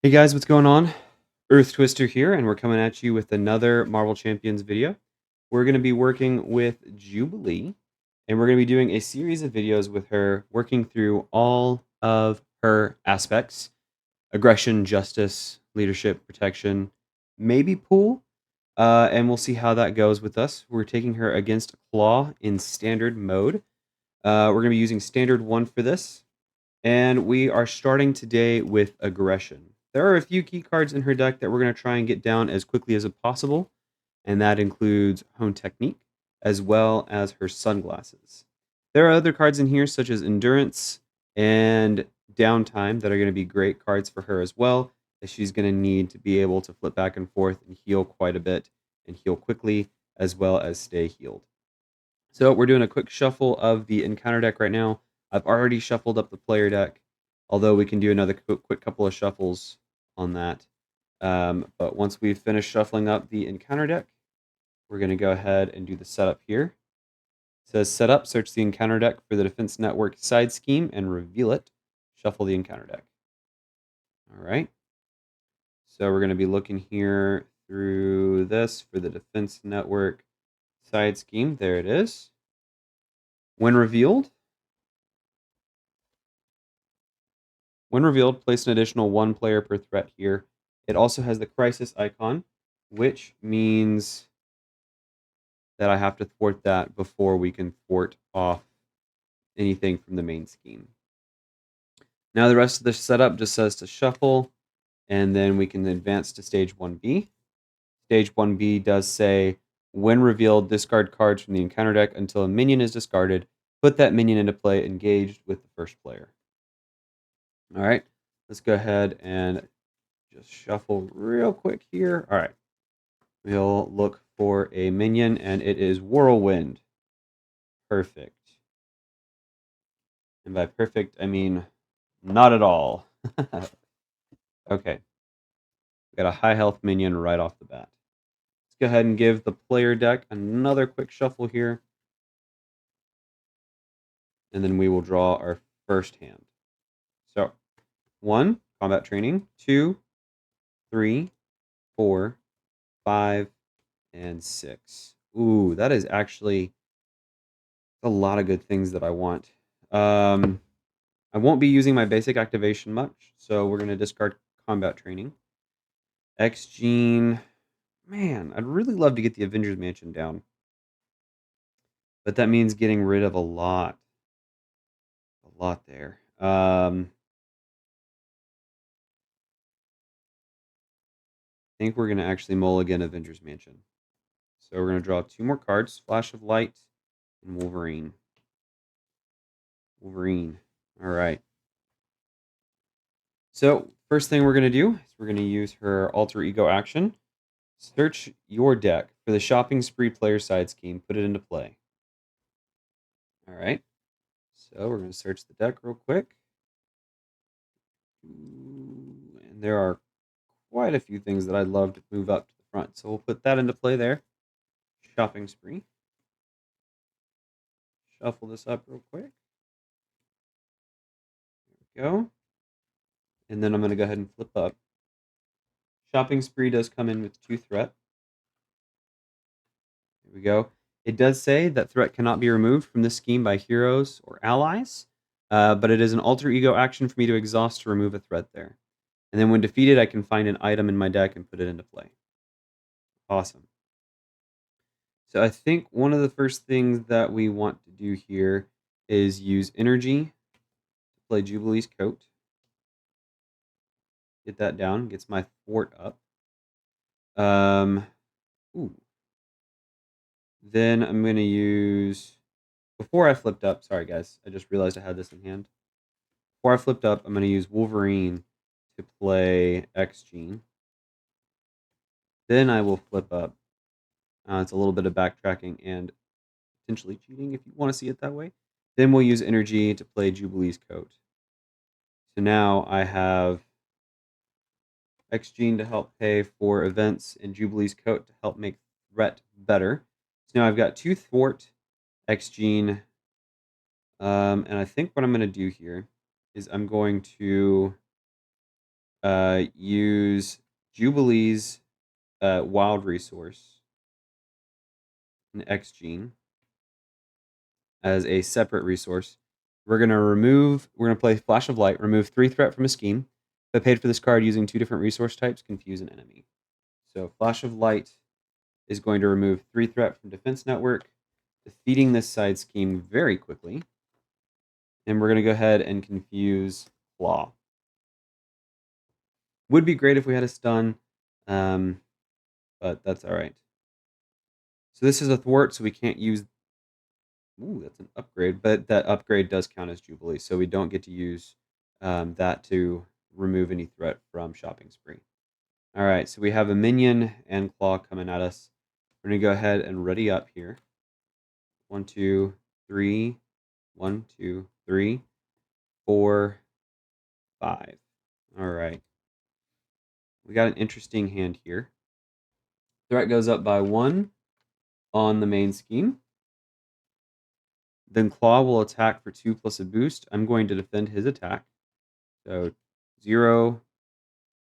Hey guys, what's going on? Earth Twister here, and we're coming at you with another Marvel Champions video. We're going to be working with Jubilee, and we're going to be doing a series of videos with her, working through all of her aspects: aggression, justice, leadership, protection, maybe pool, and we'll see how that goes with us. We're taking her against Klaw in standard mode. We're going to be using standard 1 for this. And we are starting today with aggression. There are a few key cards in her deck that we're going to try and get down as quickly as possible, and that includes Hone Technique as well as her sunglasses. There are other cards in here such as Endurance and Downtime that are going to be great cards for her as well, as she's going to need to be able to flip back and forth and heal quite a bit and heal quickly as well as stay healed. So we're doing a quick shuffle of the encounter deck right now. I've already shuffled up the player deck, although we can do another quick couple of shuffles on that. But once we've finished shuffling up the encounter deck, we're going to go ahead and do the setup here. It says setup, search the encounter deck for the Defense Network side scheme and reveal it. Shuffle the encounter deck. All right. So we're going to be looking here through this for the Defense Network side scheme. There it is. When revealed, place an additional 1 player per threat here. It also has the crisis icon, which means that I have to thwart that before we can thwart off anything from the main scheme. Now the rest of the setup just says to shuffle, and then we can advance to stage 1B. Stage 1B does say, when revealed, discard cards from the encounter deck until a minion is discarded. Put that minion into play engaged with the first player. All right, let's go ahead and just shuffle real quick here. All right. We'll look for a minion, and it is Whirlwind. Perfect. And by perfect, I mean not at all. Okay. We got a high health minion right off the bat. Let's go ahead and give the player deck another quick shuffle here. And then we will draw our first hand. So, 1, combat training. 2, 3, 4, 5, and 6. Ooh, that is actually a lot of good things that I want. I won't be using my basic activation much, so we're going to discard combat training. X Gene. Man, I'd really love to get the Avengers Mansion down. But that means getting rid of a lot. A lot there. I think we're going to actually mulligan Avengers Mansion. So we're going to draw 2 more cards. Flash of Light and Wolverine. Wolverine. All right. So first thing we're going to do is we're going to use her alter ego action. Search your deck for the shopping spree player side scheme. Put it into play. All right. So we're going to search the deck real quick. And there are quite a few things that I'd love to move up to the front. So we'll put that into play there. Shopping spree. Shuffle this up real quick. There we go. And then I'm going to go ahead and flip up. Shopping spree does come in with 2 threat. There we go. It does say that threat cannot be removed from this scheme by heroes or allies, but it is an alter ego action for me to exhaust to remove a threat there. And then when defeated, I can find an item in my deck and put it into play. Awesome. So I think one of the first things that we want to do here is use energy to play Jubilee's Coat. Get that down. Gets my thwart up. Ooh. Then I'm going to use... Before I flipped up... Sorry, guys. I just realized I had this in hand. Before I flipped up, I'm going to use Wolverine to play X Gene. Then I will flip up. It's a little bit of backtracking and potentially cheating if you want to see it that way. Then we'll use energy to play Jubilee's Coat. So now I have X Gene to help pay for events and Jubilee's Coat to help make threat better. So now I've got 2 thwart, X Gene, and I think what I'm going to do here is I'm going to use Jubilee's wild resource, an X gene, as a separate resource. We're gonna play Flash of Light, remove 3 threat from a scheme. If I paid for this card using 2 different resource types, confuse an enemy. So Flash of Light is going to remove 3 threat from defense network, defeating this side scheme very quickly. And we're gonna go ahead and confuse Klaw. Would be great if we had a stun, but that's all right. So this is a thwart, so we can't use. Ooh, that's an upgrade, but that upgrade does count as Jubilee, so we don't get to use that to remove any threat from Shopping Spree. All right, so we have a minion and Klaw coming at us. We're gonna go ahead and ready up here. 1, 2, 3. 1, 2, 3, 4, 5. All right. We got an interesting hand here. Threat goes up by 1 on the main scheme. Then Klaw will attack for 2 plus a boost. I'm going to defend his attack. So 0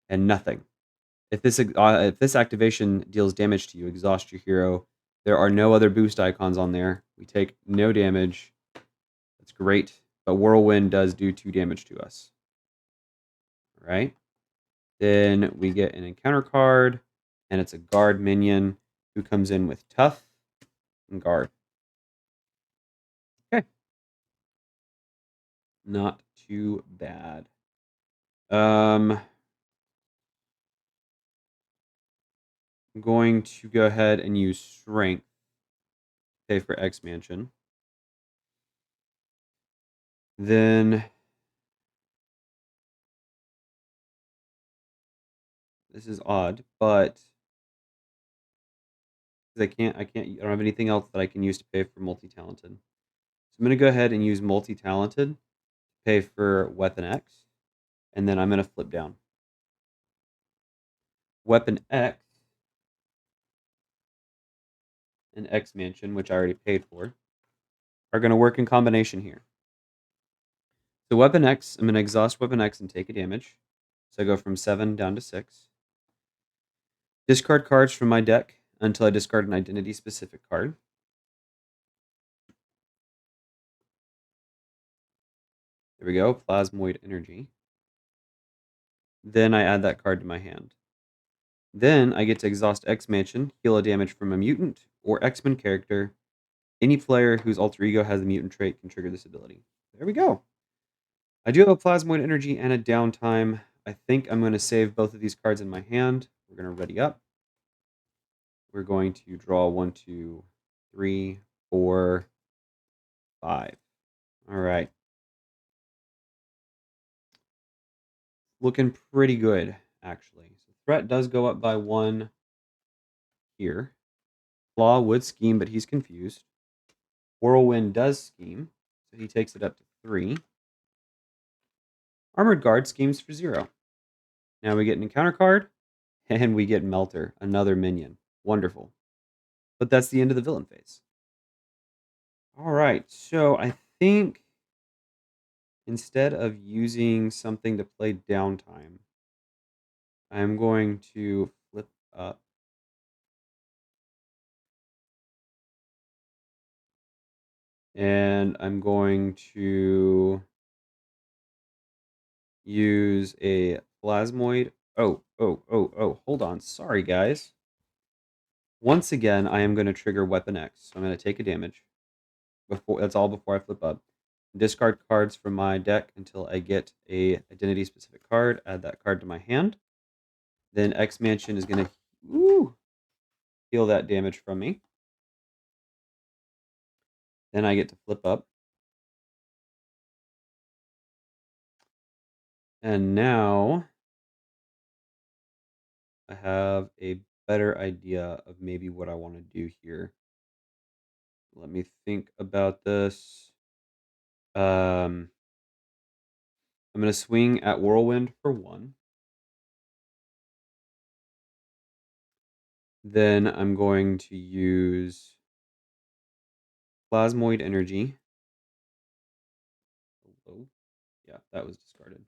and nothing. If this activation deals damage to you, exhaust your hero. There are no other boost icons on there. We take no damage. That's great. But Whirlwind does do 2 damage to us. All right. Then we get an encounter card, and it's a guard minion who comes in with tough and guard. Okay. Not too bad. I'm going to go ahead and use strength. Pay for X Mansion. Then this is odd, but I don't have anything else that I can use to pay for multi-talented. So I'm gonna go ahead and use multi-talented to pay for Weapon X, and then I'm gonna flip down. Weapon X and X Mansion, which I already paid for, are gonna work in combination here. So Weapon X, I'm gonna exhaust Weapon X and take a damage. So I go from 7 down to 6. Discard cards from my deck until I discard an identity-specific card. There we go, Plasmoid Energy. Then I add that card to my hand. Then I get to exhaust X Mansion, heal a damage from a mutant or X-Men character. Any player whose alter ego has the mutant trait can trigger this ability. There we go. I do have a Plasmoid Energy and a downtime. I think I'm going to save both of these cards in my hand. We're going to ready up. We're going to draw 1, 2, 3, 4, 5. All right. Looking pretty good, actually. So threat does go up by 1 here. Klaw would scheme, but he's confused. Whirlwind does scheme, so he takes it up to 3. Armored Guard schemes for 0. Now we get an encounter card, and we get Melter, another minion. Wonderful. But that's the end of the villain phase. All right, so I think instead of using something to play downtime, I'm going to flip up. And I'm going to use a plasmoid. Oh, hold on. Sorry, guys. Once again, I am going to trigger Weapon X. So I'm going to take a damage. That's all before I flip up. Discard cards from my deck until I get a identity-specific card. Add that card to my hand. Then X Mansion is going to heal that damage from me. Then I get to flip up. And now I have a better idea of maybe what I want to do here. Let me think about this. I'm going to swing at Whirlwind for 1. Then I'm going to use Plasmoid Energy. Hello? Yeah, that was discarded.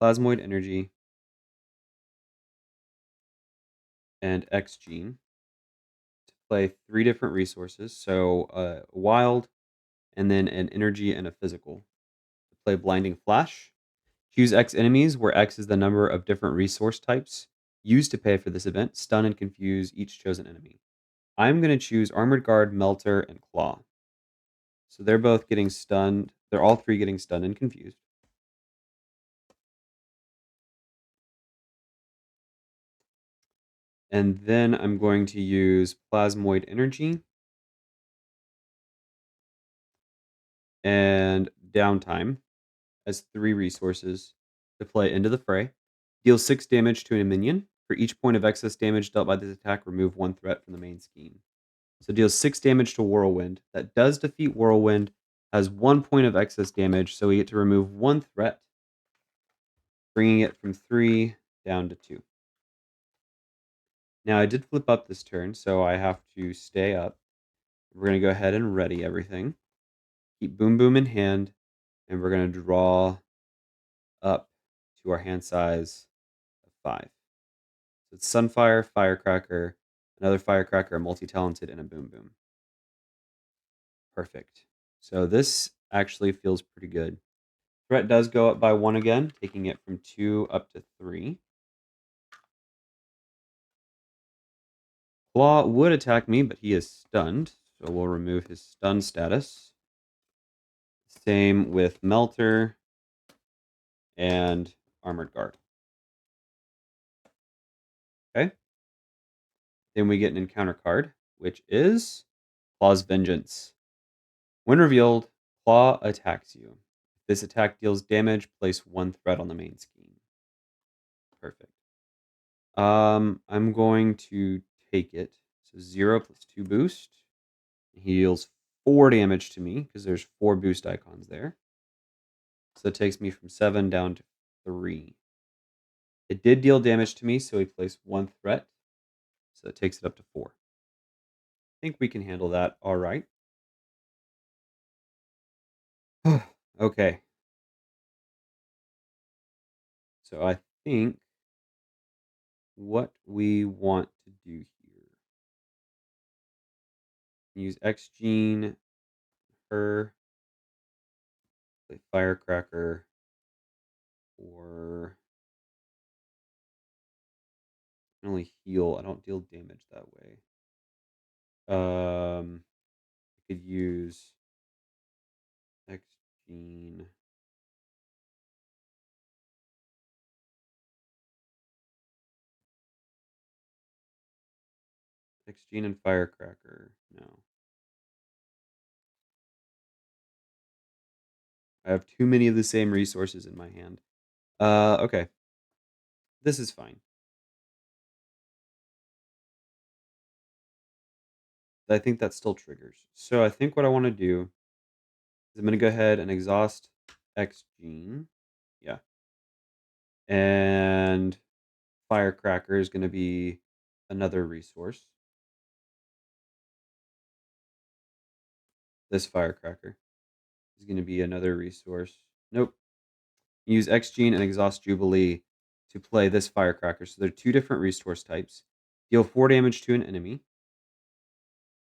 Plasmoid Energy. and X Gene to play 3 different resources. So, wild, and then an energy and a physical. To play Blinding Flash. Choose X enemies, where X is the number of different resource types used to pay for this event. Stun and confuse each chosen enemy. I'm going to choose Armored Guard, Melter, and Klaw. So they're both getting stunned. They're all 3 getting stunned and confused. And then I'm going to use Plasmoid Energy and Downtime as 3 resources to play into the fray. Deal 6 damage to a minion. For each point of excess damage dealt by this attack, remove 1 threat from the main scheme. So deals 6 damage to Whirlwind. That does defeat Whirlwind, has 1 point of excess damage, so we get to remove 1 threat, bringing it from 3 down to 2. Now, I did flip up this turn, so I have to stay up. We're going to go ahead and ready everything. Keep Boom Boom in hand, and we're going to draw up to our hand size of 5. So it's Sunfire, Firecracker, another Firecracker, a Multi-Talented, and a Boom Boom. Perfect. So this actually feels pretty good. Threat does go up by 1 again, taking it from 2 up to 3. Claw would attack me, but he is stunned, so we'll remove his stun status. Same with Melter and Armored Guard. Okay. Then we get an encounter card, which is Claw's Vengeance. When revealed, Claw attacks you. If this attack deals damage, place 1 threat on the main scheme. Perfect. I'm going to take it. So 0 plus 2 boost. He deals 4 damage to me because there's 4 boost icons there. So it takes me from 7 down to 3. It did deal damage to me, so he placed 1 threat. So it takes it up to 4. I think we can handle that all right. Okay. So I think what we want to do here, use X Gene, her, play Firecracker, or I can only heal. I don't deal damage that way. I could use X Gene. X Gene and Firecracker. No. I have too many of the same resources in my hand. Okay. This is fine. I think that still triggers. So I think what I want to do is I'm going to go ahead and exhaust X Gene. Yeah. And Firecracker is going to be another resource. This Firecracker is going to be another resource. Nope. Use X Gene and exhaust Jubilee to play this Firecracker. So they're 2 different resource types. Deal 4 damage to an enemy.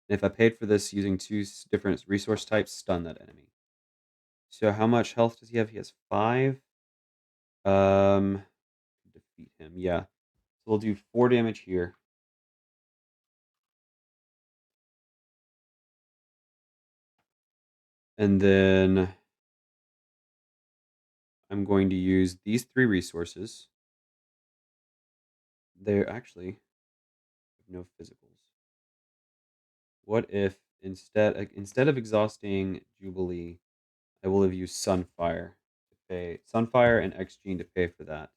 And if I paid for this using 2 different resource types, stun that enemy. So how much health does he have? He has 5. Um, defeat him. Yeah. So we'll do 4 damage here. And then I'm going to use these 3 resources. They're actually have no physicals. What if instead of exhausting Jubilee, I will have used Sunfire to pay Sunfire and X Gene to pay for that.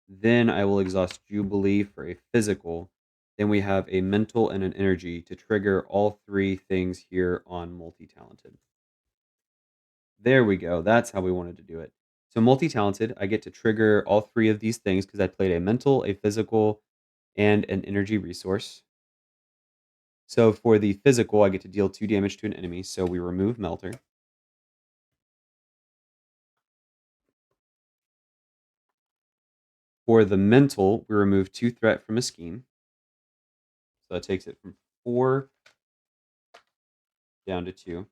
Then I will exhaust Jubilee for a physical. Then we have a mental and an energy to trigger all 3 things here on multi-talented. There we go. That's how we wanted to do it. So multi-talented, I get to trigger all 3 of these things because I played a mental, a physical, and an energy resource. So for the physical, I get to deal 2 damage to an enemy. So we remove Melter. For the mental, we remove 2 threat from a scheme. So that takes it from 4 down to 2.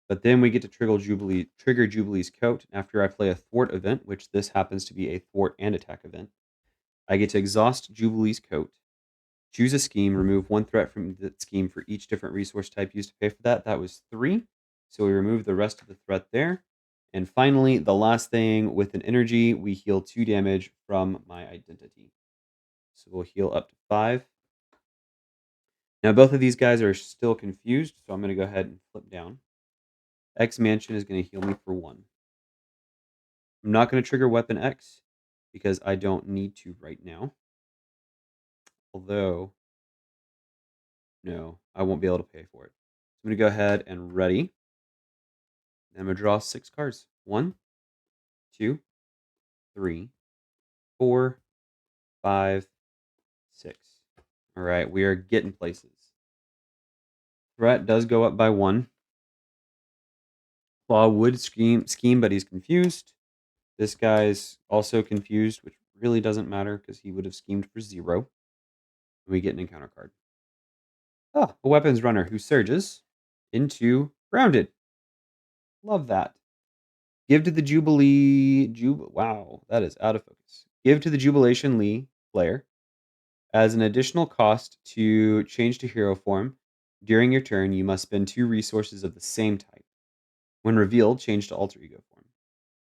But then we get to trigger Jubilee's coat after I play a thwart event, which this happens to be a thwart and attack event. I get to exhaust Jubilee's coat, choose a scheme, remove 1 threat from the scheme for each different resource type used to pay for that. That was 3. So we remove the rest of the threat there. And finally, the last thing, with an energy, we heal 2 damage from my identity. So we'll heal up to 5. Now both of these guys are still confused, so I'm going to go ahead and flip down. X Mansion is going to heal me for 1. I'm not going to trigger Weapon X because I don't need to right now. Although, no, I won't be able to pay for it. So I'm going to go ahead and ready. I'm going to draw 6 cards. 1, 2, 3, 4, 5, 6. All right, we are getting places. Threat does go up by 1. Klaw would scheme, but he's confused. This guy's also confused, which really doesn't matter because he would have schemed for 0. We get an encounter card. Ah, a weapons runner who surges into grounded. Love that. Give to the Jubilee. Wow, that is out of focus. Give to the Jubilation Lee player as an additional cost to change to hero form. During your turn, you must spend 2 resources of the same type. When revealed, change to alter ego form.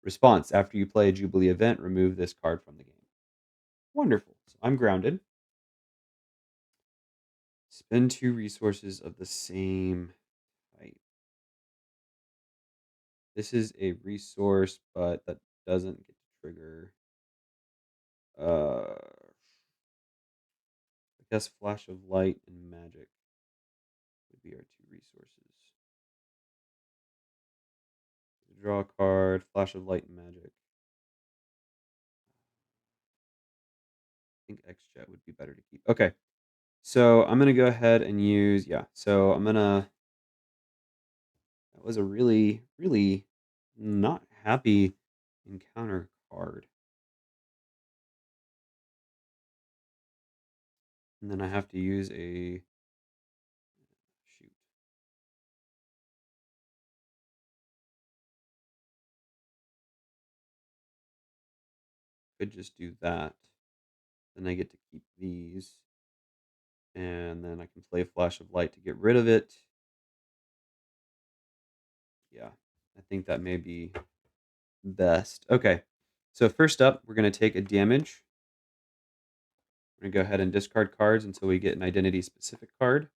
Response: after you play a Jubilee event, remove this card from the game. Wonderful. So I'm grounded. Spend 2 resources of the same type. This is a resource, but that doesn't get to trigger. I guess Flash of Light and Magic would be our 2 resources. Draw a card, Flash of Light and Magic. I think X-Jet would be better to keep. Okay. So I'm going to go ahead and use, so I'm going to, that was a really, really not happy encounter card. And then I have to use a, shoot. Could just do that. Then I get to keep these. And then I can play a Flash of Light to get rid of it. Yeah, I think that may be best. Okay, so first up, we're going to take a damage. We're going to go ahead and discard cards until we get an identity-specific card.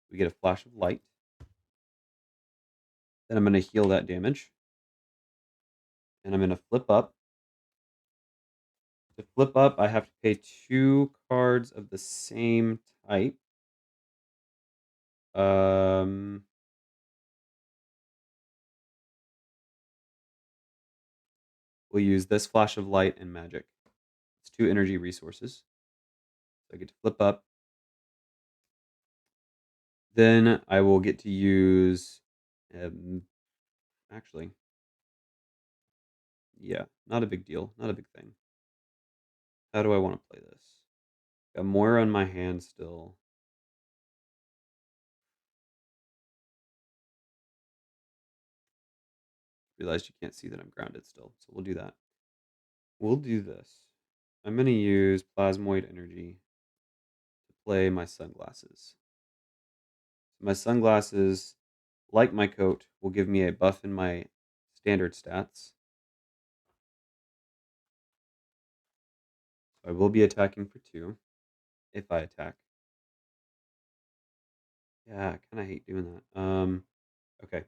We get a Flash of Light. Then I'm going to heal that damage. And I'm going to flip up. To flip up, I have to pay 2 cards of the same type. We'll use this Flash of Light and Magic. It's 2 energy resources. So I get to flip up. Then I will get to use, actually, yeah, not a big deal, not a big thing. How do I want to play this? Got Moira in my hand still. Realized you can't see that I'm grounded still, so we'll do that. We'll do this. I'm going to use Plasmoid Energy to play my sunglasses. So my sunglasses, like my coat, will give me a buff in my standard stats. I will be attacking for 2 if I attack. Yeah, I kind of hate doing that. Okay.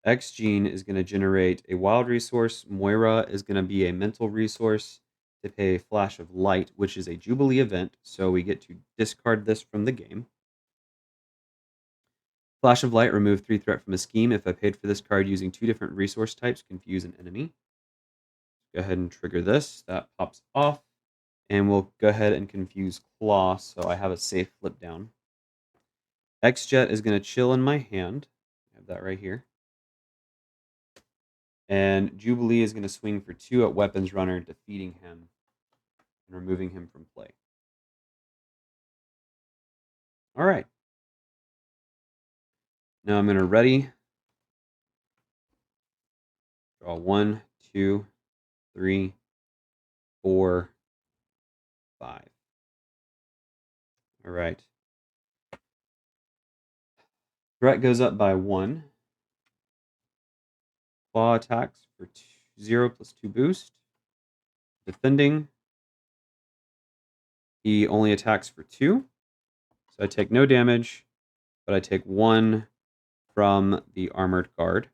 X Gene is going to generate a wild resource. Moira is going to be a mental resource to pay a Flash of Light, which is a Jubilee event. So we get to discard this from the game. Flash of Light, remove 3 threat from a scheme. If I paid for this card using 2 different resource types, confuse an enemy. Go ahead and trigger this. That pops off. And we'll go ahead and confuse Klaw, so I have a safe flip down. X-Jet is going to chill in my hand. I have that right here. And Jubilee is going to swing for 2 at Weapons Runner, defeating him and removing him from play. All right. Now I'm going to ready. Draw 1, 2, 3, 4, 5. All right. Threat goes up by 1. Claw attacks for 0 plus 2 boost. Defending, he only attacks for 2. So I take no damage, but I take 1 from the armored guard.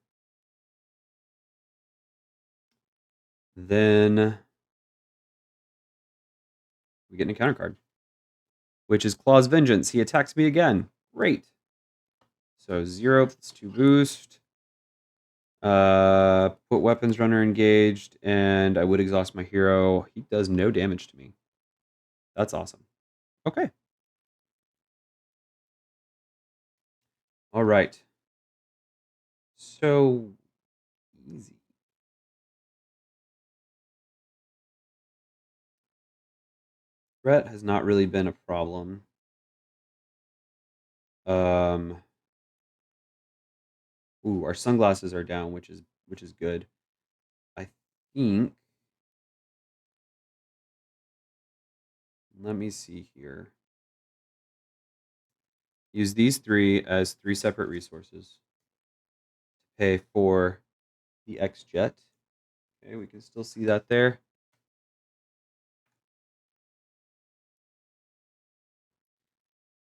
Then we get an encounter card, which is Claw's Vengeance. He attacks me again. Great. So 0 plus 2 boost. Put weapons runner engaged, and I would exhaust my hero. He does no damage to me. That's awesome. Okay. All right. So easy. Threat has not really been a problem. Ooh, our sunglasses are down, which is good. I think. Let me see here. Use these 3 as 3 separate resources. Pay for the X jet. Okay, we can still see that there.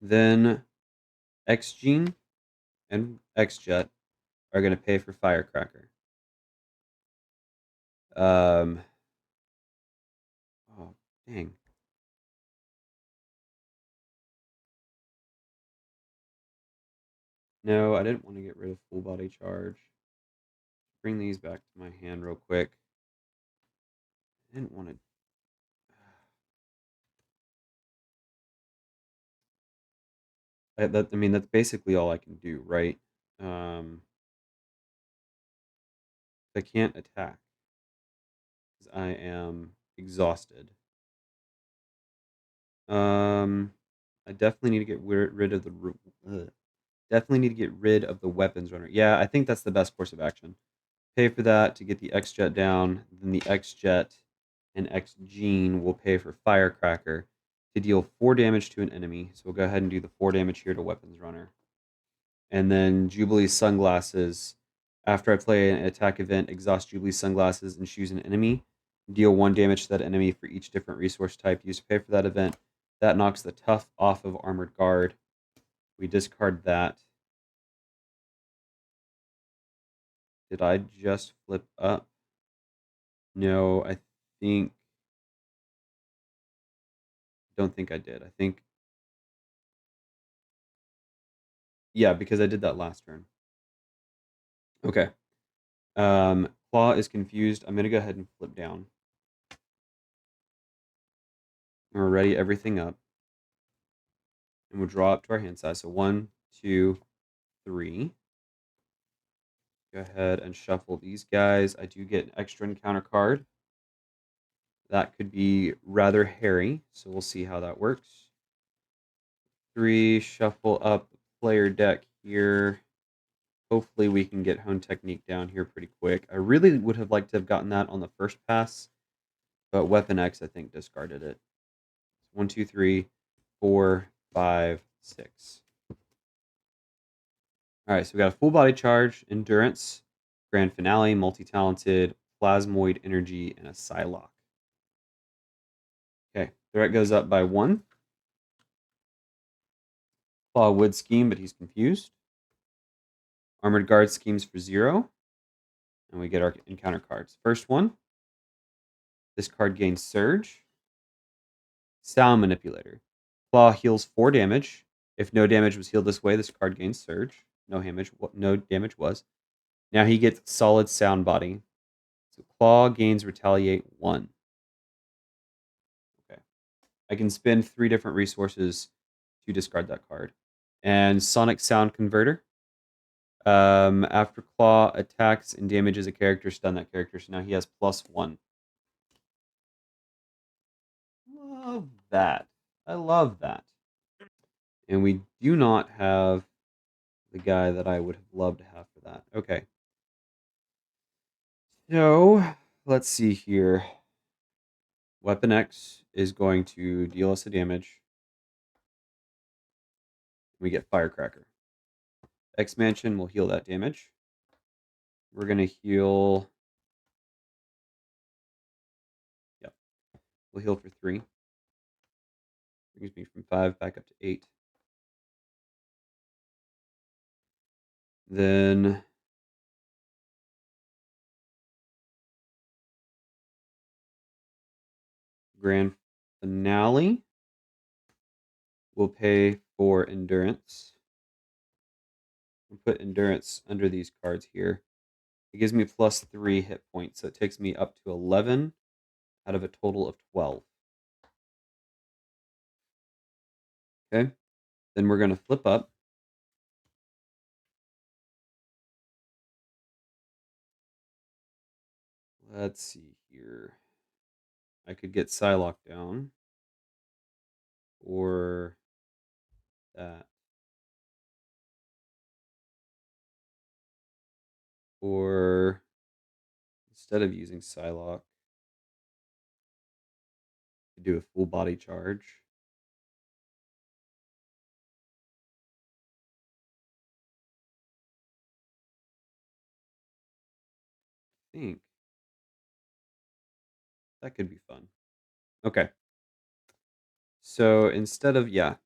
Then X gene and X jet are going to pay for firecracker. Oh, dang. No, I didn't want to get rid of full body charge. Bring these back to my hand real quick. I didn't want to. I mean, that's basically all I can do, right? I can't attack because I am exhausted. I definitely need to get rid of the definitely need to get rid of the weapons runner. Yeah, I think that's the best course of action. Pay for that to get the X jet down. Then the X jet and X gene will pay for firecracker to deal 4 damage to an enemy. So we'll go ahead and do the 4 damage here to weapons runner. And then Jubilee sunglasses. After I play an attack event, exhaust Jubilee sunglasses and choose an enemy. Deal 1 damage to that enemy for each different resource type used to pay for that event. That knocks the tough off of armored guard. We discard that. Did I just flip up? No, I think. Don't think I did. I think. Yeah, because I did that last turn. Okay. Claw is confused. I'm going to go ahead and flip down. And we're ready everything up. And we'll draw up to our hand size. So 1, 2, 3. Go ahead and shuffle these guys. I do get an extra encounter card. That could be rather hairy, so we'll see how that works. 3, shuffle up the player deck here. Hopefully we can get Hone Technique down here pretty quick. I really would have liked to have gotten that on the first pass, but Weapon X, I think, discarded it. 1, 2, 3, 4, 5, 6. All right, so we got a full body charge, endurance, grand finale, multi-talented, plasmoid energy, and a Psylocke. Okay, threat goes up by 1. Claw would scheme, but he's confused. Armored guard schemes for 0. And we get our encounter cards. First one. This card gains Surge. Sound Manipulator. Claw heals 4 damage. If no damage was healed this way, this card gains Surge. No damage was. Now he gets Solid Sound Body. So Claw gains Retaliate 1. Okay. I can spend 3 different resources to discard that card. And Sonic Sound Converter. After Claw attacks and damages a character, stun that character. So now he has +1. Love that. I love that. And we do not have the guy that I would have loved to have for that. Okay. So let's see here. Weapon X is going to deal us a damage. We get Firecracker. X Mansion will heal that damage. We're going to heal. Yep. We'll heal for 3. Brings me from 5 back up to 8. Then Grand Finale will pay for Endurance. I'll put Endurance under these cards here. It gives me plus 3 hit points, so it takes me up to 11 out of a total of 12. Okay, then we're going to flip up. Let's see here. I could get Psylocke down. Or that. Or instead of using Psylocke, do a full body charge. I think that could be fun. Okay. So instead of, yeah.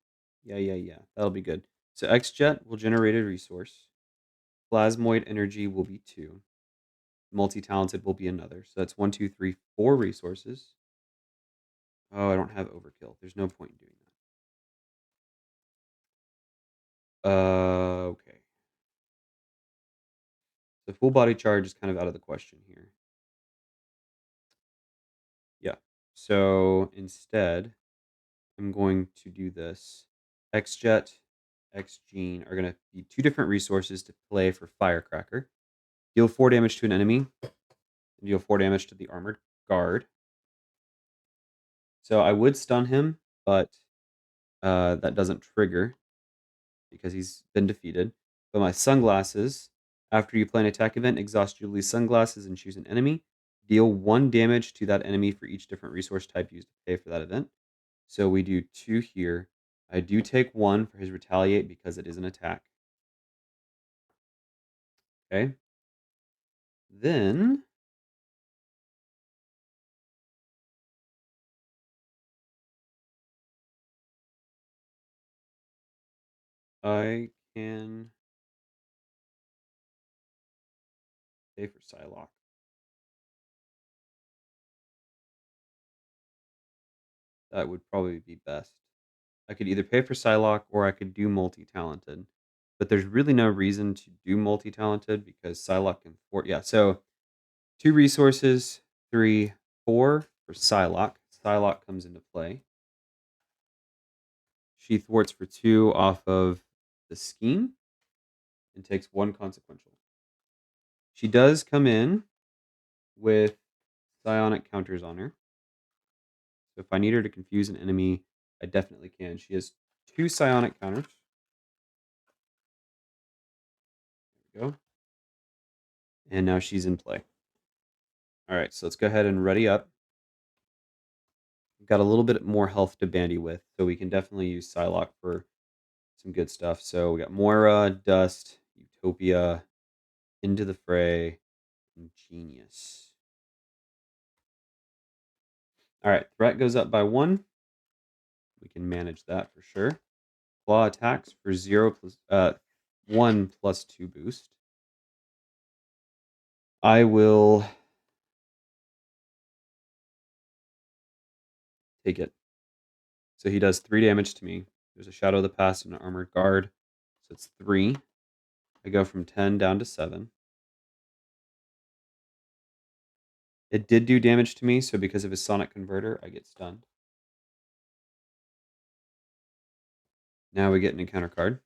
That'll be good. So X-Jet will generate a resource. Plasmoid energy will be 2. Multi-talented will be another. So that's 1, 2, 3, 4 resources. Oh, I don't have overkill. There's no point in doing that. Okay. So full body charge is kind of out of the question here. Yeah. So instead, I'm going to do this. X-Jet, X-Gene are going to be 2 different resources to play for Firecracker. Deal 4 damage to an enemy. And deal 4 damage to the armored guard. So I would stun him, but that doesn't trigger because he's been defeated. But my sunglasses, after you play an attack event, exhaust Jubilee's sunglasses and choose an enemy. Deal 1 damage to that enemy for each different resource type used to pay for that event. So we do 2 here. I do take 1 for his retaliate because it is an attack. Okay. Then I can pay for Psylocke. That would probably be best. I could either pay for Psylocke or I could do multi-talented. But there's really no reason to do multi-talented because Psylocke can yeah, so 2 resources, 3, 4 for Psylocke. Psylocke comes into play. She thwarts for 2 off of the scheme and takes 1 consequential. She does come in with psionic counters on her. So if I need her to confuse an enemy, I definitely can. She has 2 psionic counters. There we go. And now she's in play. All right, so let's go ahead and ready up. We've got a little bit more health to bandy with, so we can definitely use Psylocke for some good stuff. So we got Moira, Dust, Utopia, Into the Fray, and Genius. All right, threat goes up by 1. We can manage that for sure. Claw attacks for 1 plus 2 boost. I will take it. So he does 3 damage to me. There's a Shadow of the Past and an Armored Guard. So it's 3. I go from 10 down to 7. It did do damage to me, so because of his Sonic Converter, I get stunned. Now we get an encounter card.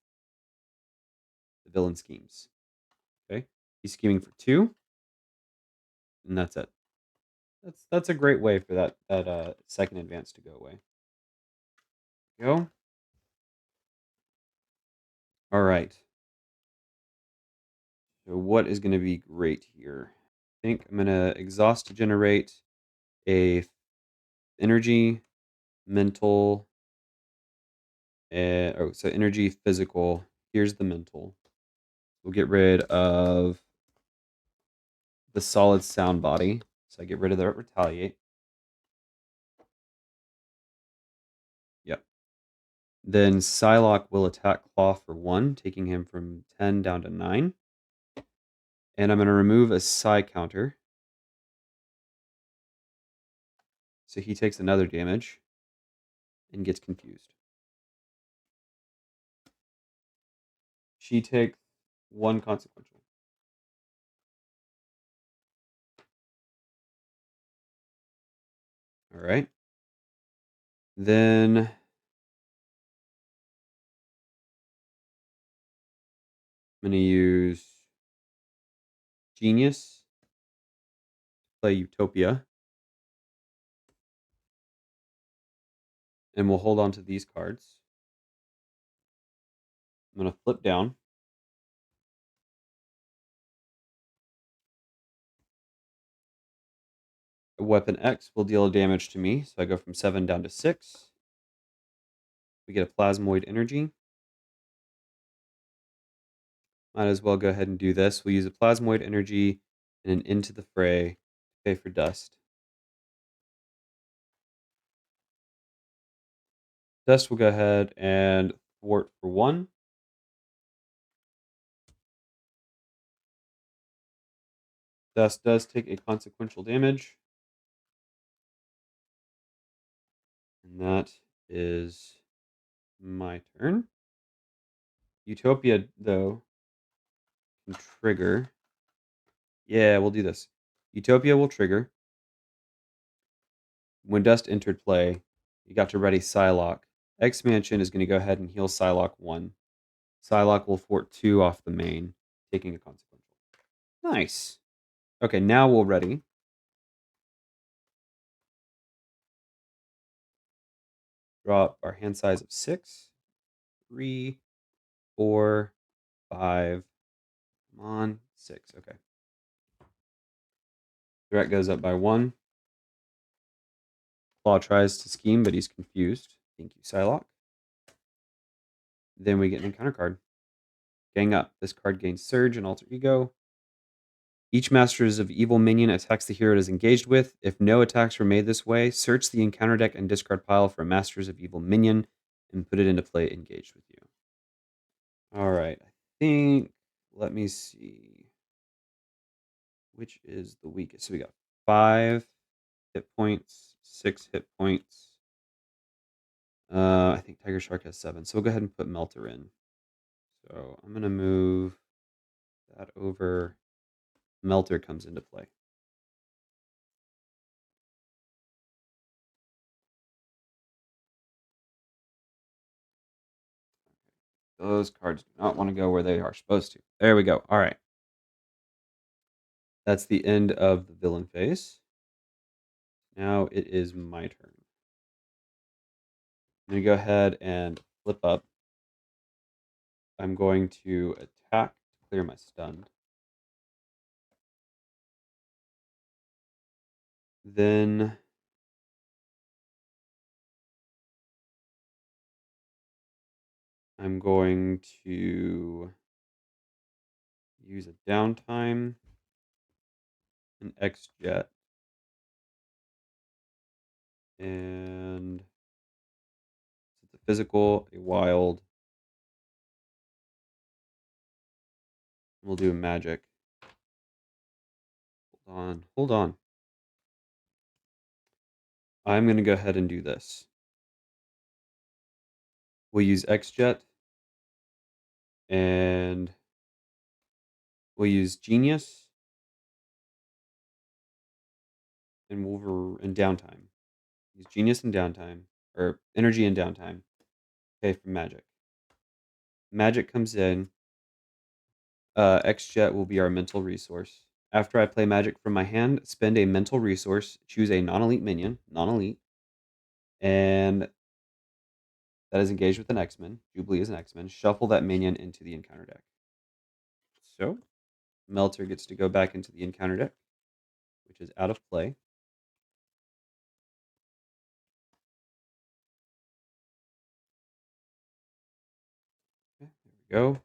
The Villain Schemes. Okay. He's scheming for 2. And that's it. That's a great way for that second advance to go away. Go. All right. So what is going to be great here? I think I'm going to exhaust to generate a energy, mental, so energy, physical. Here's the mental. We'll get rid of the solid sound body. So I get rid of the retaliate. Yep. Then Psylocke will attack Klaw for 1, taking him from 10 down to 9. And I'm going to remove a Psy counter. So he takes another damage and gets confused. She takes 1 consequential. All right. Then I'm going to use Genius, play Utopia, and we'll hold on to these cards. I'm going to flip down. A weapon X will deal damage to me, so I go from 7 down to 6. We get a Plasmoid Energy. Might as well go ahead and do this. We'll use a Plasmoid Energy and an Into the Fray to pay for Dust. Dust will go ahead and thwart for 1. Dust does take a consequential damage. And that is my turn. Utopia, though, can trigger. Yeah, we'll do this. Utopia will trigger. When Dust entered play, you got to ready Psylocke. X-Mansion is going to go ahead and heal Psylocke 1. Psylocke will fort 2 off the main, taking a consequential. Nice. Okay, now we'll ready. Draw our hand size of 6. 3, 4, 5. Come on. 6. Okay. Threat goes up by 1. Klaw tries to scheme, but he's confused. Thank you, Psylocke. Then we get an encounter card. Gang Up. This card gains Surge and Alter Ego. Each Masters of Evil minion attacks the hero it is engaged with. If no attacks were made this way, search the encounter deck and discard pile for a Masters of Evil minion and put it into play engaged with you. All right. I think, let me see. Which is the weakest? So we got 5 hit points, 6 hit points. I think Tiger Shark has 7. So we'll go ahead and put Melter in. So I'm going to move that over. Melter comes into play. Those cards do not want to go where they are supposed to. There we go. All right. That's the end of the villain phase. Now it is my turn. I'm going to go ahead and flip up. I'm going to attack to clear my stun. Then I'm going to use a downtime, an X-Jet, and it's a physical, a wild. We'll do a magic. Hold on. I'm going to go ahead and do this. We'll use X-Jet, and we'll use Genius, and downtime. Use Genius and downtime, or energy and downtime. Pay for magic. Magic comes in. X-Jet will be our mental resource. After I play magic from my hand, spend a mental resource, choose a non-elite minion, non-elite, and that is engaged with an X-Men. Jubilee is an X-Men. Shuffle that minion into the encounter deck. So, Melter gets to go back into the encounter deck, which is out of play. Okay, there we go.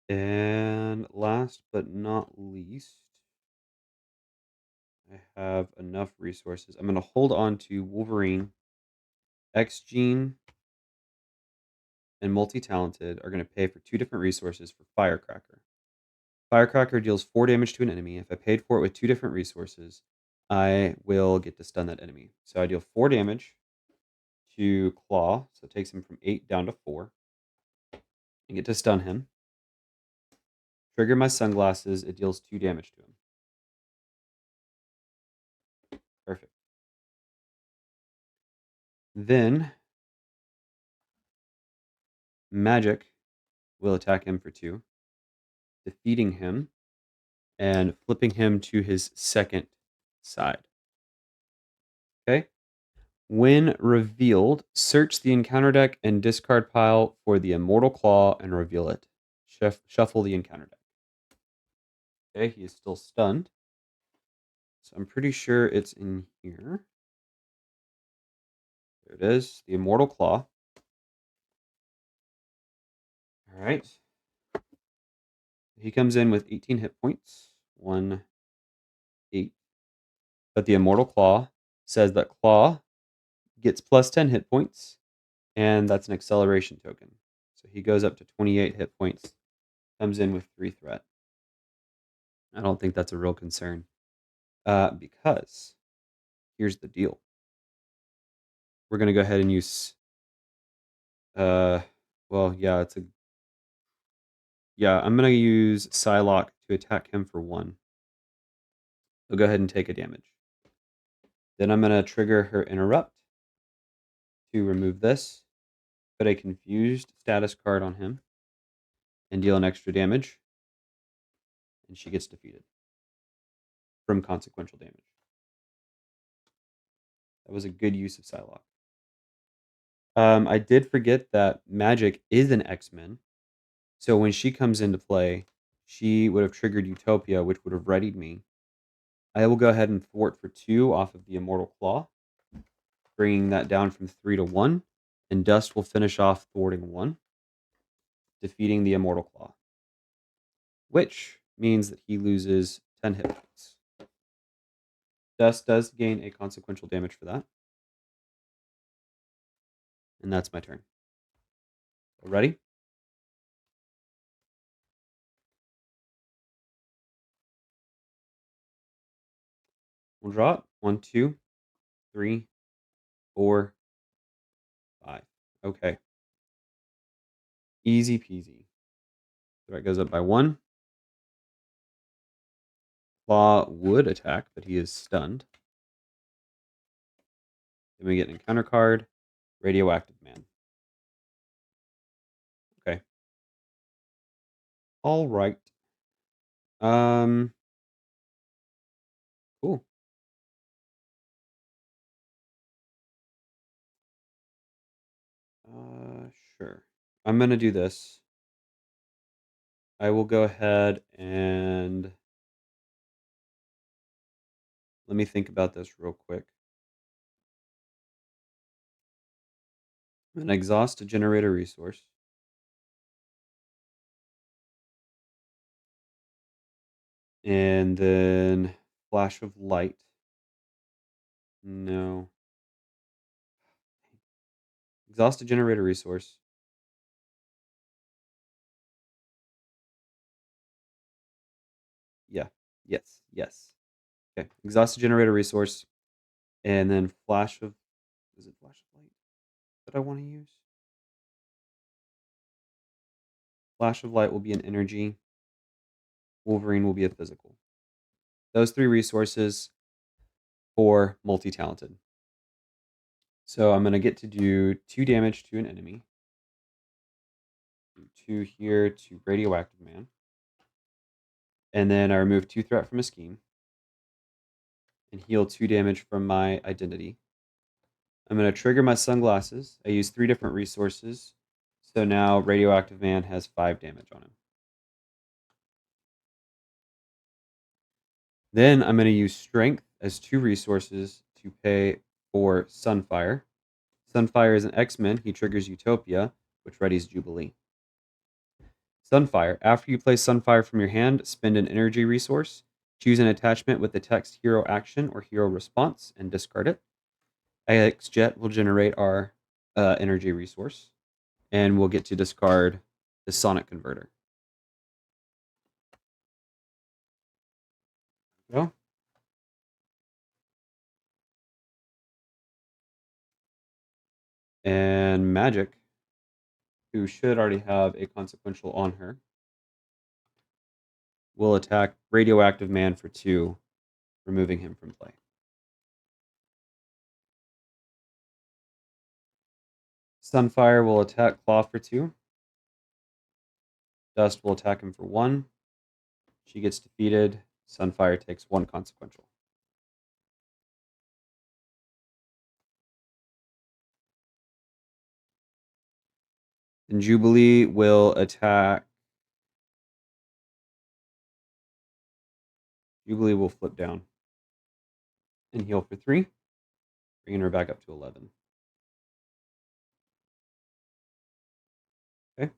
And last but not least, I have enough resources. I'm going to hold on to Wolverine, X-Gene, and Multi-Talented are going to pay for 2 different resources for Firecracker. Firecracker deals 4 damage to an enemy. If I paid for it with 2 different resources, I will get to stun that enemy. So I deal 4 damage to Klaw, so it takes him from 8 down to 4. I get to stun him. Trigger my sunglasses, it deals 2 damage to him. Perfect. Then Magic will attack him for 2, defeating him and flipping him to his second side. Okay? When revealed, search the encounter deck and discard pile for the Immortal Claw and reveal it. Shuffle the encounter deck. Okay, he is still stunned. So I'm pretty sure it's in here. There it is, the Immortal Claw. All right. He comes in with 18 hit points. 1, 8. But the Immortal Claw says that Claw gets plus 10 hit points, and that's an acceleration token. So he goes up to 28 hit points, comes in with 3 threat. I don't think that's a real concern. Because here's the deal. We're going to go ahead and use... well, yeah, I'm going to use Psylocke to attack him for 1. He'll go ahead and take a damage. Then I'm going to trigger her Interrupt to remove this, put a confused status card on him, and deal an extra damage. And she gets defeated from consequential damage. That was a good use of Psylocke. I did forget that Magic is an X-Men. So when she comes into play, she would have triggered Utopia, which would have readied me. I will go ahead and thwart for 2 off of the Immortal Claw, bringing that down from 3 to 1. And Dust will finish off thwarting 1, defeating the Immortal Claw, which means that he loses 10 hit points. Dust does gain a consequential damage for that. And that's my turn. Ready? We'll draw it. 1, 2, 3, 4, 5. Okay. Easy peasy. Threat goes up by 1. Claw would attack, but he is stunned. Then we get an encounter card, Radioactive Man. Okay. All right. Cool. Sure. I'm gonna do this. I will go ahead and let me think about this real quick. I'm gonna exhaust a generator resource. And then Flash of Light. No. Exhaust a generator resource. Yeah. Yes. Yes. Okay. Exhaust a generator resource. And then Flash of... Is it Flash of Light that I want to use? Flash of Light will be an energy. Wolverine will be a physical. Those 3 resources for multi-talented. So I'm going to get to do 2 damage to an enemy. 2 here to Radioactive Man. And then I remove 2 threat from a scheme. And heal 2 damage from my identity. I'm going to trigger my sunglasses. I use 3 different resources. So now Radioactive Man has 5 damage on him. Then I'm going to use Strength as 2 resources to pay for Sunfire. Sunfire is an X-Men. He triggers Utopia, which readies Jubilee. Sunfire. After you place Sunfire from your hand, spend an energy resource. Choose an attachment with the text Hero Action or Hero Response and discard it. X-Jet will generate our energy resource, and we'll get to discard the Sonic Converter. Go. And Magic, who should already have a consequential on her, will attack Radioactive Man for 2, removing him from play. Sunfire will attack Klaw for 2. Dust will attack him for 1. She gets defeated. Sunfire takes 1 consequential. And Jubilee will attack. Jubilee will flip down and heal for 3, bringing her back up to 11. Okay.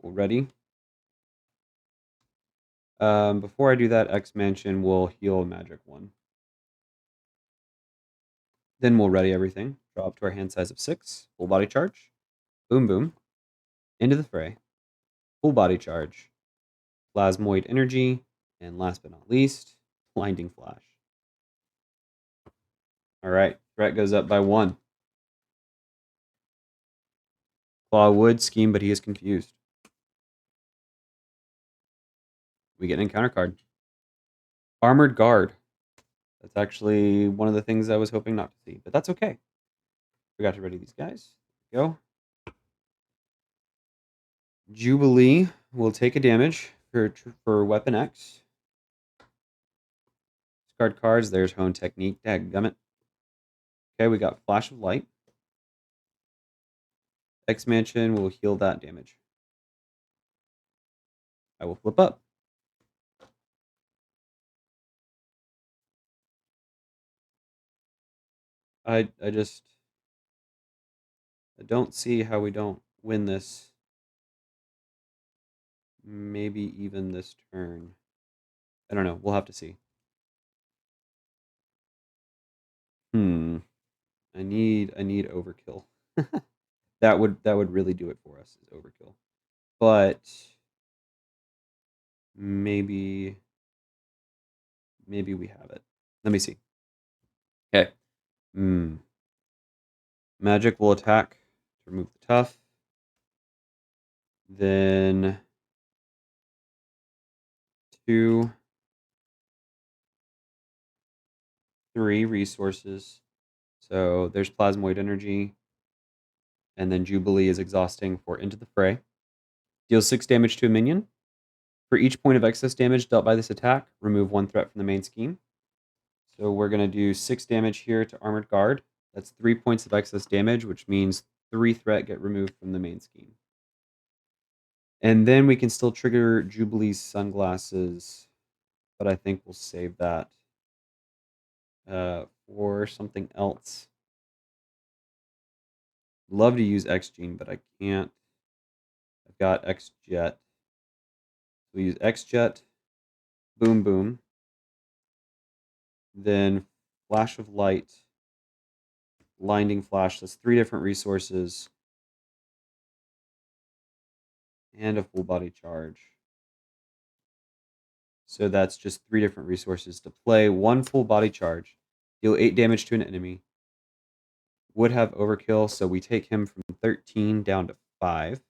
Well, ready. Before I do that, X-Mansion will heal Magic 1. Then we'll ready everything. Draw up to our hand size of 6. Full body charge. Boom, boom. Into the fray. Full body charge. Plasmoid energy. And last but not least, Blinding Flash. All right. Threat goes up by 1. Klaw would scheme, but he is confused. We get an encounter card. Armored Guard. That's actually one of the things I was hoping not to see, but that's okay. Forgot to ready these guys. There we go. Jubilee will take a damage for Weapon X. Discard cards. There's Hone Technique. Dadgummit. Okay, we got Flash of Light. X-Mansion will heal that damage. I will flip up. I don't see how we don't win this. Maybe even this turn. I don't know. We'll have to see. I need overkill. that would really do it for us, is overkill. But maybe we have it. Let me see. Okay. Magic will attack to remove the tough. Then 2, 3 resources. So there's Plasmoid Energy. And then Jubilee is exhausting for Into the Fray. Deals 6 damage to a minion. For each point of excess damage dealt by this attack, remove 1 threat from the main scheme. So we're going to do 6 damage here to Armored Guard. That's 3 points of excess damage, which means 3 threat get removed from the main scheme. And then we can still trigger Jubilee's Sunglasses, but I think we'll save that for something else. Love to use X-Gene, but I can't. I've got X-Jet. We use X-Jet, Boom Boom, then Flash of Light, Blinding Flash. That's 3 different resources, and a full body charge. So that's just 3 different resources to play. 1 full body charge, deal 8 damage to an enemy. Would have overkill, so we take him from 13 down to 5.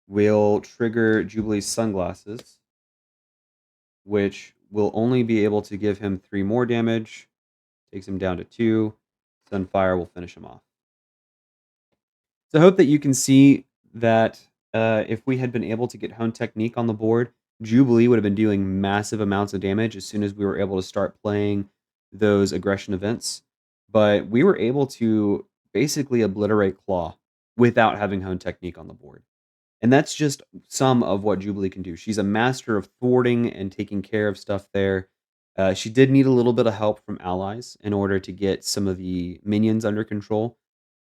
We'll trigger Jubilee's Sunglasses, which will only be able to give him 3 more damage. Takes him down to 2. Sunfire will finish him off. So I hope that you can see that if we had been able to get Hone Technique on the board, Jubilee would have been doing massive amounts of damage as soon as we were able to start playing those aggression events. But we were able to basically obliterate Klaw without having Hone Technique on the board. And that's just some of what Jubilee can do. She's a master of thwarting and taking care of stuff there. She did need a little bit of help from allies in order to get some of the minions under control,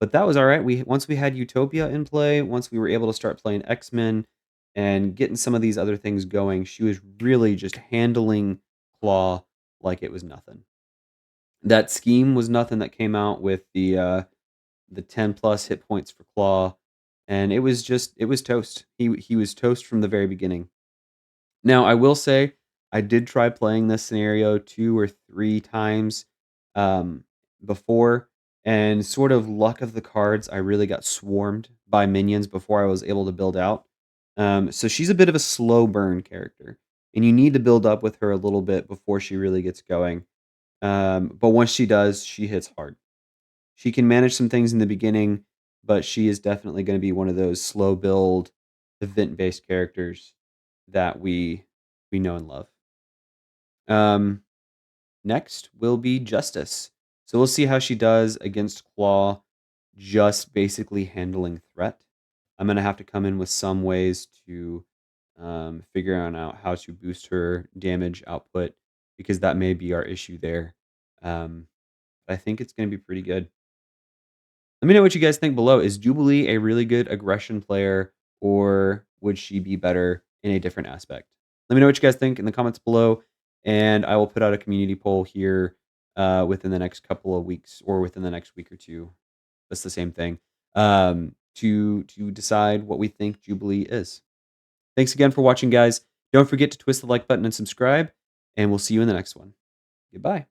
but that was all right. Once we had Utopia in play, once we were able to start playing X-Men and getting some of these other things going, she was really just handling Claw like it was nothing. That scheme was nothing that came out with the 10 plus hit points for Claw, and it was toast. He was toast from the very beginning. Now, I will say I did try playing this scenario 2 or 3 times, um, before, and sort of luck of the cards, I really got swarmed by minions before I was able to build out. So she's a bit of a slow burn character, and you need to build up with her a little bit before she really gets going. But once she does, she hits hard. She can manage some things in the beginning, but she is definitely gonna be one of those slow build, event-based characters that we know and love. Um, Next will be Justice. So we'll see how she does against Claw, just basically handling threat. I'm gonna have to come in with some ways to figuring out how to boost her damage output because that may be our issue there. Um, I think it's gonna be pretty good. Let me know what you guys think below. Is Jubilee a really good aggression player, or would she be better in a different aspect? Let me know what you guys think in the comments below, and I will put out a community poll here within the next couple of weeks or within the next week or two. That's the same thing. To decide what we think Jubilee is. Thanks again for watching, guys. Don't forget to twist the like button and subscribe, and we'll see you in the next one. Goodbye.